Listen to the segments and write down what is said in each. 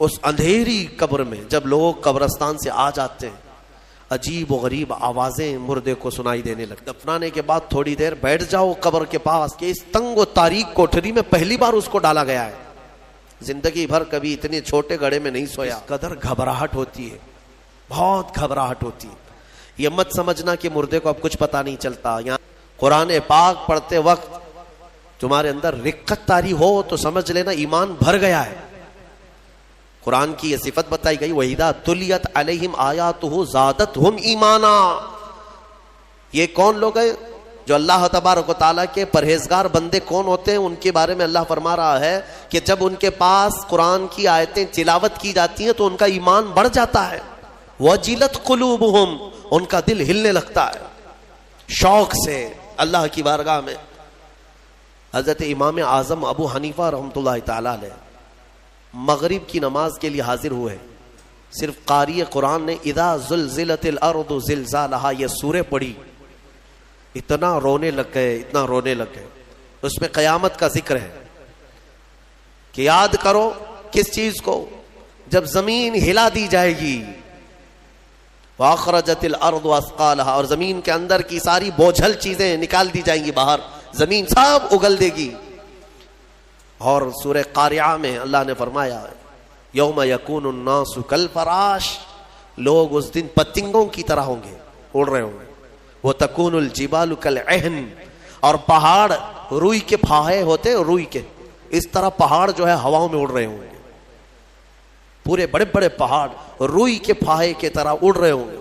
اس اندھیری قبر میں جب لوگ قبرستان سے آ جاتے ہیں، عجیب و غریب آوازیں مردے کو سنائی دینے لگتی. دفنانے کے بعد تھوڑی دیر بیٹھ جاؤ قبر کے پاس کہ اس تنگ و تاریک کوٹھری میں پہلی بار اس کو ڈالا گیا ہے. زندگی بھر کبھی اتنے چھوٹے گڑھے میں نہیں سویا. قدر گھبراہٹ ہوتی ہے، بہت گھبراہٹ ہوتی ہے. یہ مت سمجھنا کہ مردے کو اب کچھ پتا نہیں چلتا. یہاں قرآن پاک پڑھتے وقت تمہارے اندر رقت طاری ہو تو سمجھ لینا ایمان بھر گیا ہے. قرآن کی یہ صفت بتائی گئی، وَإِذَا تُلِيَتْ عَلَيْهِمْ آيَاتُهُ زَادَتْهُمْ إِيمَانًا. یہ کون لوگ ہیں جو اللہ تبارک و تعالیٰ کے پرہیزگار بندے کون ہوتے ہیں؟ ان کے بارے میں اللہ فرما رہا ہے کہ جب ان کے پاس قرآن کی آیتیں تلاوت کی جاتی ہیں تو ان کا ایمان بڑھ جاتا ہے. وَجِلَتْ قُلُوبُهُمْ، ان کا دل ہلنے لگتا ہے شوق سے اللہ کی بارگاہ میں. حضرت امام اعظم ابو حنیفہ رحمۃ اللہ تعالی علیہ مغرب کی نماز کے لیے حاضر ہوئے. صرف قاری قرآن نے اذا زلزلت الارض زلزالہا یہ سورہ پڑھی، اتنا رونے لگ گئے، اتنا رونے لگ گئے. اس میں قیامت کا ذکر ہے کہ یاد کرو کس چیز کو؟ جب زمین ہلا دی جائے گی. وَأَخْرَجَتِ الْأَرْضُ أَثْقَالَهَا، اور زمین کے اندر کی ساری بوجھل چیزیں نکال دی جائیں گی باہر، زمین سب اگل دے گی. اور سورہ قاریعہ میں اللہ نے فرمایا یوم یکون الناس کالفراش، لوگ اس دن پتنگوں کی طرح ہوں گے، اڑ رہے ہوں گے. وتکون الجبال کالعہن، اور پہاڑ روئی کے پھاہے ہوتے، روئی کے اس طرح پہاڑ جو ہے ہواؤں میں اڑ رہے ہوں گے. پورے بڑے بڑے پہاڑ روئی کے پھاہے کی طرح اڑ رہے ہوں گے.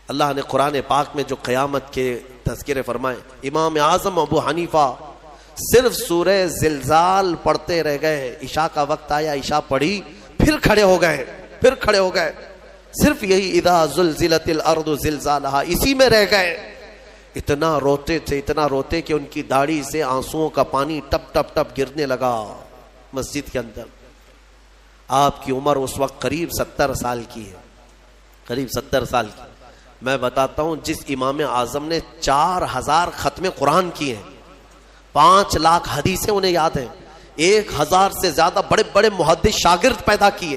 اللہ نے قرآن پاک میں جو قیامت کے تذکرے فرمائے. امام اعظم ابو حنیفہ صرف سورہ زلزال پڑھتے رہ گئے. عشاء کا وقت آیا، عشاء پڑھی، پھر کھڑے ہو گئے، صرف یہی اذا زلزلت الارض زلزالہا اسی میں رہ گئے. اتنا روتے تھے، اتنا روتے کہ ان کی داڑھی سے آنسوؤں کا پانی ٹپ ٹپ ٹپ گرنے لگا مسجد کے اندر. آپ کی عمر اس وقت قریب 70 سال کی ہے، قریب 70 سال کی. میں بتاتا ہوں جس امام اعظم نے 4000 ختم قرآن کیے ہیں، 5 لاکھ حدیثیں انہیں یاد ہیں، 1000 سے زیادہ بڑے بڑے محدث شاگرد پیدا کیے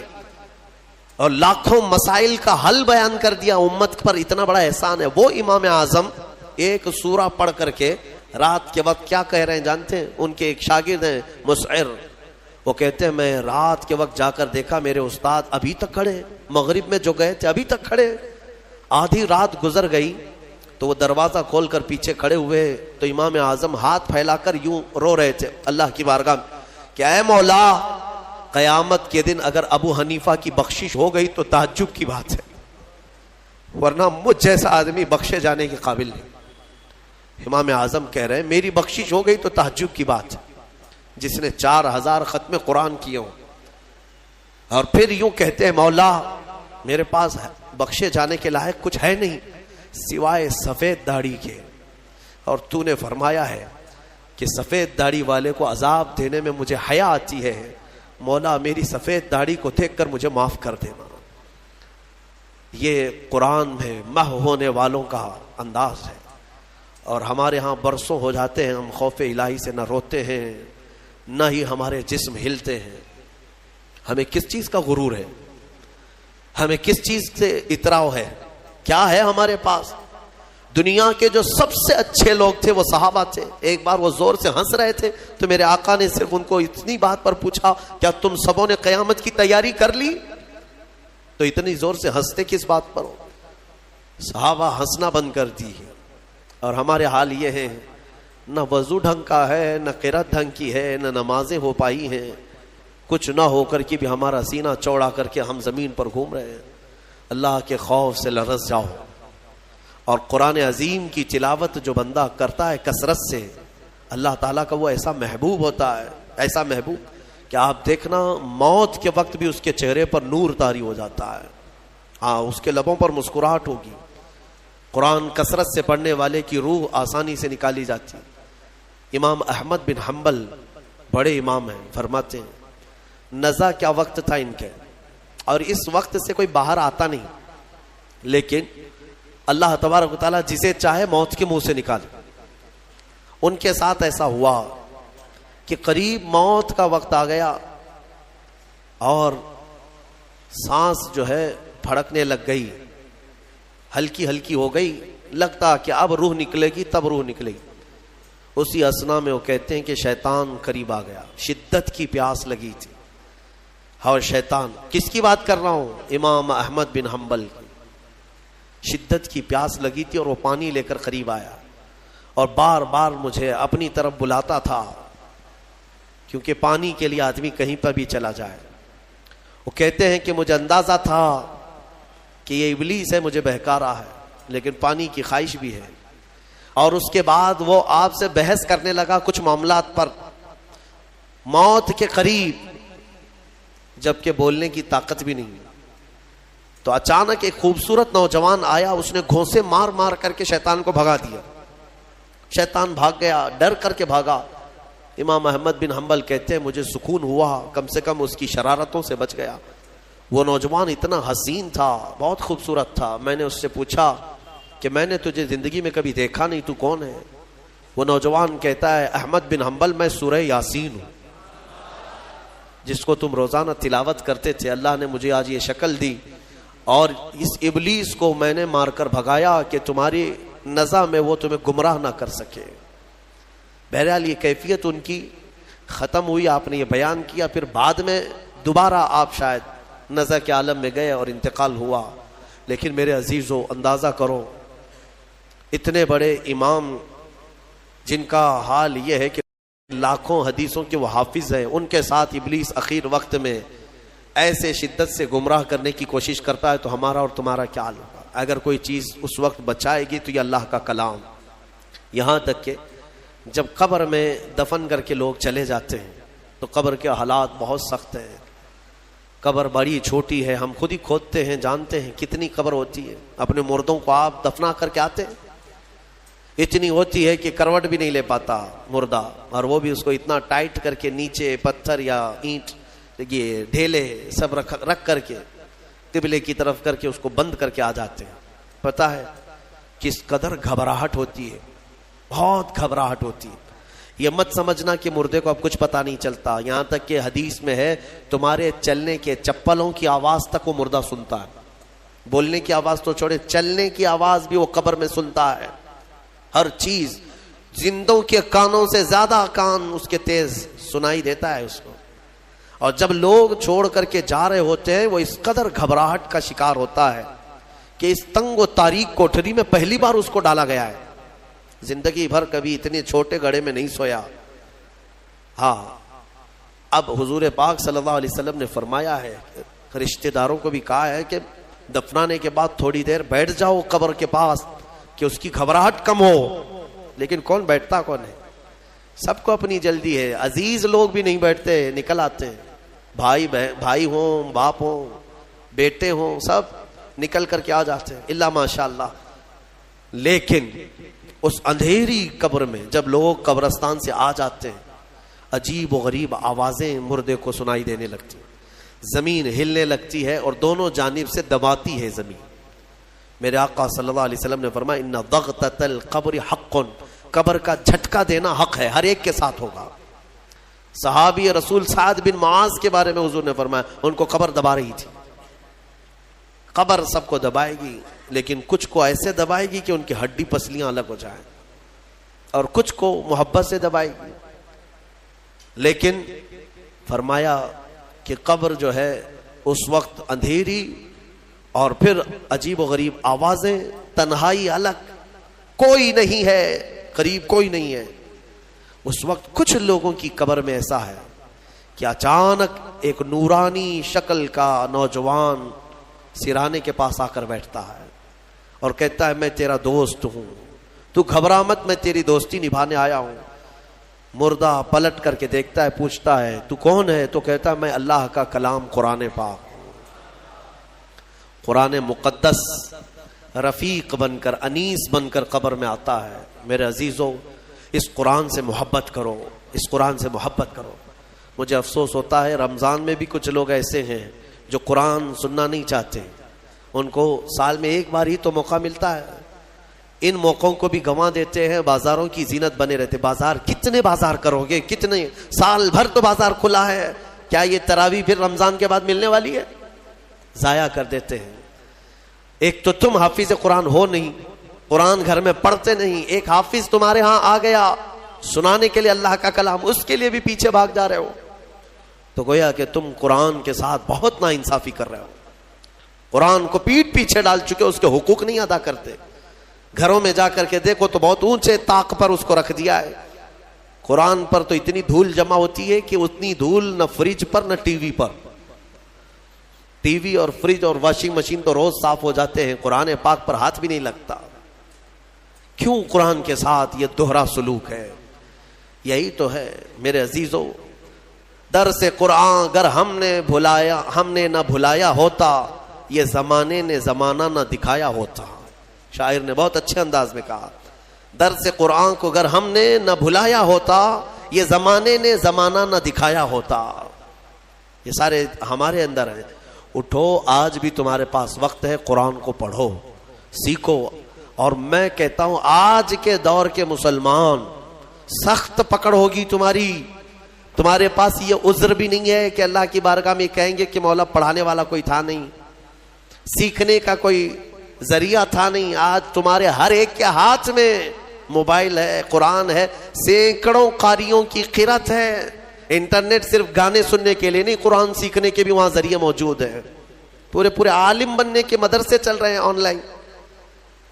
اور لاکھوں مسائل کا حل بیان کر دیا. امت پر اتنا بڑا احسان ہے. وہ امام اعظم ایک سورہ پڑھ کر کے رات کے وقت کیا کہہ رہے ہیں جانتے ہیں؟ ان کے ایک شاگرد ہیں مسعر، وہ کہتے ہیں میں رات کے وقت جا کر دیکھا میرے استاد ابھی تک کھڑے، مغرب میں جو گئے تھے ابھی تک کھڑے. آدھی رات گزر گئی تو وہ دروازہ کھول کر پیچھے کھڑے ہوئے تو امام اعظم ہاتھ پھیلا کر یوں رو رہے تھے اللہ کی بارگاہ میں کہ اے مولا، قیامت کے دن اگر ابو حنیفہ کی بخشش ہو گئی تو تعجب کی بات ہے، ورنہ مجھ جیسا آدمی بخشے جانے کے قابل نہیں. امام اعظم کہہ رہے ہیں میری بخشش ہو گئی تو تعجب کی بات ہے، جس نے 4000 ختم قرآن کیے ہوں. اور پھر یوں کہتے ہیں مولا میرے پاس بخشے جانے کے لائق کچھ ہے نہیں سوائے سفید داڑھی کے، اور تو نے فرمایا ہے کہ سفید داڑھی والے کو عذاب دینے میں مجھے حیا آتی ہے، مولا میری سفید داڑھی کو دیکھ کر مجھے معاف کر دینا. یہ قرآن میں محو ہونے والوں کا انداز ہے. اور ہمارے ہاں برسوں ہو جاتے ہیں ہم خوف الہی سے نہ روتے ہیں نہ ہی ہمارے جسم ہلتے ہیں. ہمیں کس چیز کا غرور ہے؟ ہمیں کس چیز سے اتراؤ ہے؟ کیا ہے ہمارے پاس؟ دنیا کے جو سب سے اچھے لوگ تھے وہ صحابہ تھے. ایک بار وہ زور سے ہنس رہے تھے تو میرے آقا نے صرف ان کو اتنی بات پر پوچھا کیا تم سبوں نے قیامت کی تیاری کر لی؟ تو اتنی زور سے ہنستے کس بات پر ہو؟ صحابہ ہنسنا بند کر دی. اور ہمارے حال یہ ہے نہ وضو ڈھنگ کا ہے، نہ قرات ڈھنگ کی ہے، نہ نمازیں ہو پائی ہیں، کچھ نہ ہو کر کے بھی ہمارا سینہ چوڑا کر کے ہم زمین پر گھوم رہے ہیں. اللہ کے خوف سے لرز جاؤ. اور قرآن عظیم کی تلاوت جو بندہ کرتا ہے کثرت سے، اللہ تعالیٰ کا وہ ایسا محبوب ہوتا ہے، ایسا محبوب کہ آپ دیکھنا موت کے وقت بھی اس کے چہرے پر نور طاری ہو جاتا ہے. ہاں اس کے لبوں پر مسکراہٹ ہوگی. قرآن کثرت سے پڑھنے والے کی روح آسانی سے نکالی جاتی. امام احمد بن حنبل بڑے امام ہیں، فرماتے ہیں نزا کیا وقت تھا ان کے، اور اس وقت سے کوئی باہر آتا نہیں، لیکن اللہ تبارک و تعالیٰ جسے چاہے موت کے منہ سے نکالے. ان کے ساتھ ایسا ہوا کہ قریب موت کا وقت آ گیا. اور سانس جو ہے پھڑکنے لگ گئی، ہلکی ہلکی ہو گئی، لگتا کہ اب روح نکلے گی، تب روح نکلے گی۔ اسی اسنا میں وہ کہتے ہیں کہ شیطان قریب آ گیا، شدت کی پیاس لگی تھی، اور شیطان، کس کی بات کر رہا ہوں؟ امام احمد بن حنبل کی، شدت کی پیاس لگی تھی اور وہ پانی لے کر قریب آیا اور بار بار مجھے اپنی طرف بلاتا تھا، کیونکہ پانی کے لیے آدمی کہیں پر بھی چلا جائے۔ وہ کہتے ہیں کہ مجھے اندازہ تھا کہ یہ ابلیس ہے، مجھے بہکا رہا ہے، لیکن پانی کی خواہش بھی ہے۔ اور اس کے بعد وہ آپ سے بحث کرنے لگا کچھ معاملات پر، موت کے قریب، جبکہ بولنے کی طاقت بھی نہیں۔ تو اچانک ایک خوبصورت نوجوان آیا، اس نے گھونسے مار مار کر کے شیطان کو بھگا دیا۔ شیطان بھاگ گیا، ڈر کر کے بھاگا۔ امام احمد بن حنبل کہتے ہیں مجھے سکون ہوا، کم سے کم اس کی شرارتوں سے بچ گیا۔ وہ نوجوان اتنا حسین تھا، بہت خوبصورت تھا۔ میں نے اس سے پوچھا کہ میں نے تجھے زندگی میں کبھی دیکھا نہیں، تو کون ہے؟ وہ نوجوان کہتا ہے احمد بن حنبل، میں سورہ یاسین ہوں، جس کو تم روزانہ تلاوت کرتے تھے۔ اللہ نے مجھے آج یہ شکل دی اور اس ابلیس کو میں نے مار کر بھگایا کہ تمہاری نزع میں وہ تمہیں گمراہ نہ کر سکے۔ بہرحال یہ کیفیت ان کی ختم ہوئی، آپ نے یہ بیان کیا، پھر بعد میں دوبارہ آپ شاید نزع کے عالم میں گئے اور انتقال ہوا۔ لیکن میرے عزیزو، اندازہ کرو، اتنے بڑے امام جن کا حال یہ ہے کہ لاکھوں حدیثوں کے وہ حافظ ہیں، ان کے ساتھ ابلیس اخیر وقت میں ایسے شدت سے گمراہ کرنے کی کوشش کرتا ہے، تو ہمارا اور تمہارا کیا حال ہوگا؟ اگر کوئی چیز اس وقت بچائے گی تو یہ اللہ کا کلام۔ یہاں تک کہ جب قبر میں دفن کر کے لوگ چلے جاتے ہیں تو قبر کے حالات بہت سخت ہیں۔ قبر بڑی چھوٹی ہے، ہم خود ہی کھودتے ہیں، جانتے ہیں کتنی قبر ہوتی ہے۔ اپنے مردوں کو آپ دفنا کر کے آتے ہیں، اتنی ہوتی ہے کہ کروٹ بھی نہیں لے پاتا مردہ، اور وہ بھی اس کو اتنا ٹائٹ کر کے نیچے پتھر یا اینٹ، یہ ڈھیلے سب رکھ کر کے قبلے کی طرف کر کے اس کو بند کر کے آ جاتے ہیں۔ پتہ ہے کس قدر گھبراہٹ ہوتی ہے، بہت گھبراہٹ ہوتی ہے۔ یہ مت سمجھنا کہ مردے کو اب کچھ پتہ نہیں چلتا، یہاں تک کہ حدیث میں ہے تمہارے چلنے کے چپلوں کی آواز تک وہ مردہ سنتا ہے۔ بولنے کی آواز تو چھوڑے، چلنے کی آواز بھی وہ قبر میں سنتا ہے۔ ہر چیز، زندوں کے کانوں سے زیادہ کان اس کے تیز سنائی دیتا ہے اس کو۔ اور جب لوگ چھوڑ کر کے جا رہے ہوتے ہیں، وہ اس قدر گھبراہٹ کا شکار ہوتا ہے کہ اس تنگ و تاریک کوٹھری میں پہلی بار اس کو ڈالا گیا ہے۔ زندگی بھر کبھی اتنے چھوٹے گڑھے میں نہیں سویا۔ ہاں، اب حضور پاک صلی اللہ علیہ وسلم نے فرمایا ہے، رشتہ داروں کو بھی کہا ہے کہ دفنانے کے بعد تھوڑی دیر بیٹھ جاؤ قبر کے پاس کہ اس کی گھبراہٹ کم ہو۔ لیکن کون بیٹھتا، کون ہے؟ سب کو اپنی جلدی ہے۔ عزیز لوگ بھی نہیں بیٹھتے، نکل آتے ہیں، بھائی ہوں، باپ ہوں، بیٹے ہوں، سب نکل کر کے آ جاتے ہیں، اللہ ماشاء اللہ۔ لیکن اس اندھیری قبر میں جب لوگ قبرستان سے آ جاتے ہیں، عجیب و غریب آوازیں مردے کو سنائی دینے لگتی ہیں، زمین ہلنے لگتی ہے اور دونوں جانب سے دباتی ہے زمین۔ میرے آقا صلی اللہ علیہ وسلم نے فرمایا ان ضغطۃ القبر حق، قبر کا جھٹکا دینا حق ہے، ہر ایک کے ساتھ ہوگا۔ صحابی رسول سعد بن معاذ کے بارے میں حضور نے فرمایا ان کو قبر دبا رہی تھی۔ قبر سب کو دبائے گی، لیکن کچھ کو ایسے دبائے گی کہ ان کی ہڈی پسلیاں الگ ہو جائیں، اور کچھ کو محبت سے دبائے گی۔ لیکن فرمایا کہ قبر جو ہے اس وقت اندھیری اور پھر عجیب و غریب آوازیں، تنہائی الگ، کوئی نہیں ہے قریب، کوئی نہیں ہے۔ اس وقت کچھ لوگوں کی قبر میں ایسا ہے کہ اچانک ایک نورانی شکل کا نوجوان سرانے کے پاس آ کر بیٹھتا ہے اور کہتا ہے میں تیرا دوست ہوں، تو گھبرا مت، میں تیری دوستی نبھانے آیا ہوں۔ مردہ پلٹ کر کے دیکھتا ہے، پوچھتا ہے تو کون ہے؟ تو کہتا ہے میں اللہ کا کلام قرآن پاک، قرآن مقدس رفیق بن کر، انیس بن کر قبر میں آتا ہے۔ میرے عزیزو، اس قرآن سے محبت کرو، اس قرآن سے محبت کرو۔ مجھے افسوس ہوتا ہے رمضان میں بھی کچھ لوگ ایسے ہیں جو قرآن سننا نہیں چاہتے، ان کو سال میں ایک بار ہی تو موقع ملتا ہے، ان موقعوں کو بھی گنوا دیتے ہیں، بازاروں کی زینت بنے رہتے۔ بازار کتنے بازار کرو گے، کتنے، سال بھر تو بازار کھلا ہے، کیا یہ تراویح پھر رمضان کے بعد ملنے والی ہے؟ ضائع کر دیتے ہیں. ایک تو تم حافظ قرآن ہو نہیں, قرآن گھر میں پڑھتے نہیں, ایک حافظ تمہارے ہاں آ گیا سنانے کے لیے اللہ کا کلام, اس کے لیے بھی پیچھے بھاگ جا رہے ہو. تو گویا کہ تم قرآن کے ساتھ بہت ناانصافی کر رہے ہو. قرآن کو پیٹ پیچھے ڈال چکے, اس کے حقوق نہیں ادا کرتے. گھروں میں جا کر کے دیکھو تو بہت اونچے طاق پر اس کو رکھ دیا ہے. قرآن پر تو اتنی دھول جمع ہوتی ہے کہ اتنی دھول نہ فریج پر نہ ٹی وی پر. ٹی وی اور فریج اور واشنگ مشین تو روز صاف ہو جاتے ہیں, قرآن پاک پر ہاتھ بھی نہیں لگتا. کیوں قرآن کے ساتھ یہ دوہرا سلوک ہے؟ یہی تو ہے میرے عزیزو, درس قرآن اگر ہم نے نہ بھلایا ہوتا, یہ زمانے نے زمانہ نہ دکھایا ہوتا. شاعر نے بہت اچھے انداز میں کہا, درس قرآن کو اگر ہم نے نہ بھلایا ہوتا, یہ زمانے نے زمانہ نہ دکھایا ہوتا. یہ سارے ہمارے اندر ہیں. اٹھو, آج بھی تمہارے پاس وقت ہے, قرآن کو پڑھو, سیکھو. اور میں کہتا ہوں آج کے دور کے مسلمان, سخت پکڑ ہوگی تمہاری. تمہارے پاس یہ عذر بھی نہیں ہے کہ اللہ کی بارگاہ میں کہیں گے کہ مولا پڑھانے والا کوئی تھا نہیں, سیکھنے کا کوئی ذریعہ تھا نہیں. آج تمہارے ہر ایک کے ہاتھ میں موبائل ہے, قرآن ہے, سینکڑوں قاریوں کی قرت ہے. انٹرنیٹ صرف گانے سننے کے لیے نہیں, قرآن سیکھنے کے بھی وہاں ذریعے موجود ہیں. پورے عالم بننے کے مدرسے چل رہے ہیں آن لائن,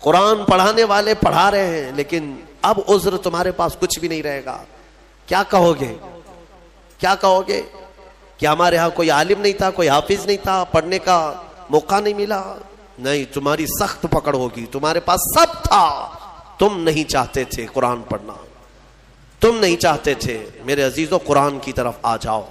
قرآن پڑھانے والے پڑھا رہے ہیں. لیکن اب عذر تمہارے پاس کچھ بھی نہیں رہے گا. کیا کہو گے کہ ہمارے ہاں کوئی عالم نہیں تھا, کوئی حافظ نہیں تھا, پڑھنے کا موقع نہیں ملا؟ نہیں, تمہاری سخت پکڑ ہوگی. تمہارے پاس سب تھا, تم نہیں چاہتے تھے قرآن پڑھنا, تم نہیں چاہتے تھے. میرے عزیزو, قرآن کی طرف آ جاؤ.